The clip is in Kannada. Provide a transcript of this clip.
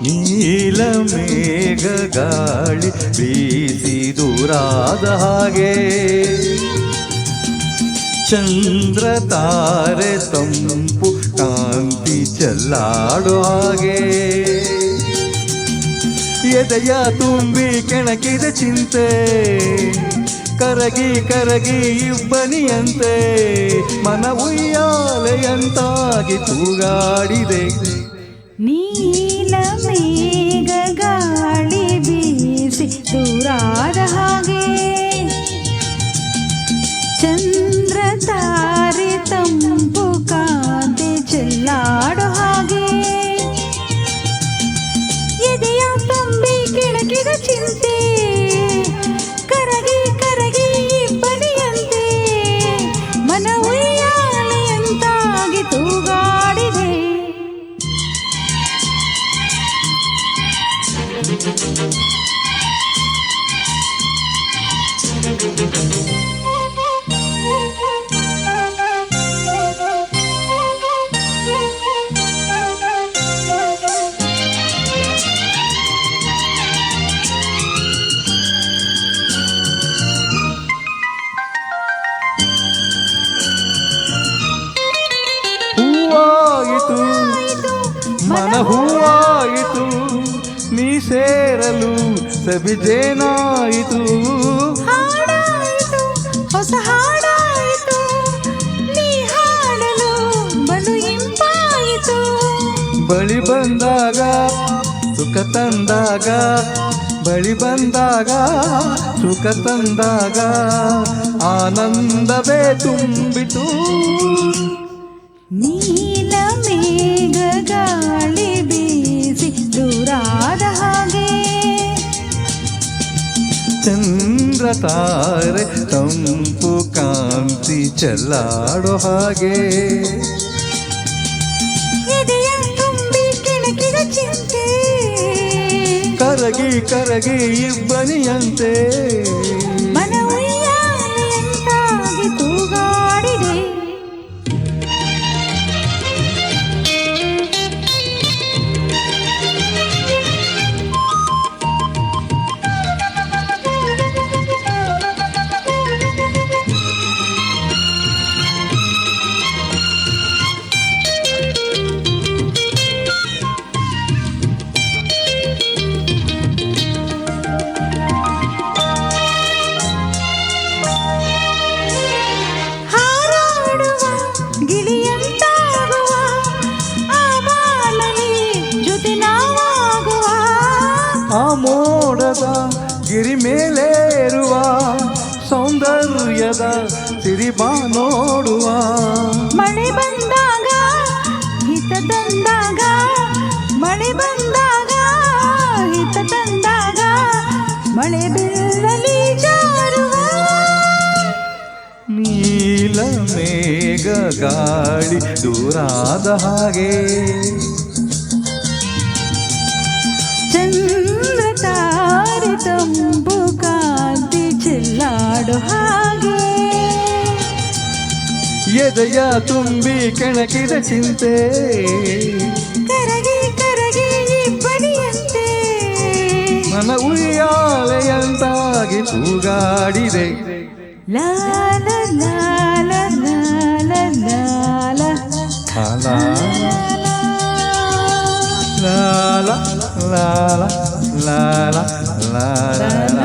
ನೀಲ ಮೇಘ ಗಾಳಿ ಬೀಸಿ ದೂರಾದ ಹಾಗೆ, ಚಂದ್ರ ತಾರೆ ತಂಪು ಕಾಂತಿ ಚೆಲ್ಲಾಡೋ ಹಾಗೆ, ಎದೆಯ ತುಂಬಿ ಕೆಣಕಿದ ಚಿಂತೆ ಕರಗಿ ಕರಗಿ ಇಬ್ಬನಿಯಂತೆ, ಮನ ಉಯ್ಯಾಲೆಯಂತಾಗಿ ತೂಗಾಡಿದೆ. ನೀಲ ಮೇಘ ಗಾಳಿ ಬೀಸಿ ದೂರಾದ ಹಾಗೆ, ಚಂದ್ರ ತಾರೆ ತಂಪು ಕಾಂತಿ ಚೆಲ್ಲಾಡೋ ಹಾಗೆ, ಎದೆಯ ತುಂಬಿ ಕೆಣಕಿದ ಚಿಂತೆ ಕರಗಿ ಕರಗಿ ಇಬ್ಬನಿಯಂತೆ, ಮನ ಉಯ್ಯಾಲೆಯಂತಾಗಿ ತೂಗಾಡಿದೆ. ಹೂವಾಯಿತು ಮನ ಹೂವಾಯಿತು, ನೀ ಸೇರಲು ಸಬಿಜೇನಾಯಿತು, ಹಾಡಾಯಿತು ಹೊಸ ಹಾಡಾಯಿತು, ನೀ ಹಾಡಲು ಬಲು ಇಂಪಾಯಿತು, ಬಳಿ ಬಂದಾಗ ಸುಖ ತಂದಾಗ, ಬಳಿ ಬಂದಾಗ ಸುಖ ತಂದಾಗ, ಆನಂದವೇ ತುಂಬಿತು. ನೀಲ ಮೇಘ ಗಾಳಿ ಬೀಸಿ ದೂರಾದ ಹಾಗೆ, ಚಂದ್ರ ತಾರೆ ತಂಪು ಕಾಂತಿ ಚೆಲ್ಲಾಡೋ ಹಾಗೆ, ಎದೆಯ ತುಂಬಿ ಕೆಣಕಿದ ಚಿಂತೆ ಕರಗಿ ಕರಗಿ ಇಬ್ಬನಿಯಂತೆ, ಮನ ಉಯ್ಯಾಲೆಯಂತಾಗಿ ತೂಗಾಡಿದೆ. ಗಿಳಿಯಂತಾಗುವ ಆ ಬಾಳಲಿ ಜೊತೆ ನಾವಾಗುವ, ಆ ಮೋಡದ ಗಿರಿ ಮೇಲೇರುವ ಸೌಂದರ್ಯದ ಸಿರಿಬಾ ನೋಡುವ, ಮಳೆ ಬಂದಾಗ ಹಿತ ತಂದಾಗ, ಮಳೆ ಬಂದಾಗ ಹಿತ ತಂದಾಗ, ಮಳೆ ಬೀಳಲಿ ಜಾರುವ. ನೀಲ ಮೇಘ ಗಾಳಿ ದೂರಾದ ಹಾಗೆ, ಚಂದ್ರ ತಾರೆ ತಂಪು ಕಾಂತಿ ಚೆಲ್ಲಾಡೋ ಹಾಗೆ, ಎದೆಯ ತುಂಬಿ ಕೆಣಕಿದ ಚಿಂತೆ ಕರಗಿ ಕರಗಿ ಇಬ್ಬನಿಯಂತೆ, ಮನ ಉಯ್ಯಾಲೆಯಂತಾಗಿ ತೂಗಾಡಿದೆ. ಲಾ ಲಾ ಲಾ ಲಾ ಲಾ ಲಾ ಲಾ ಲಾ la la la la la la la la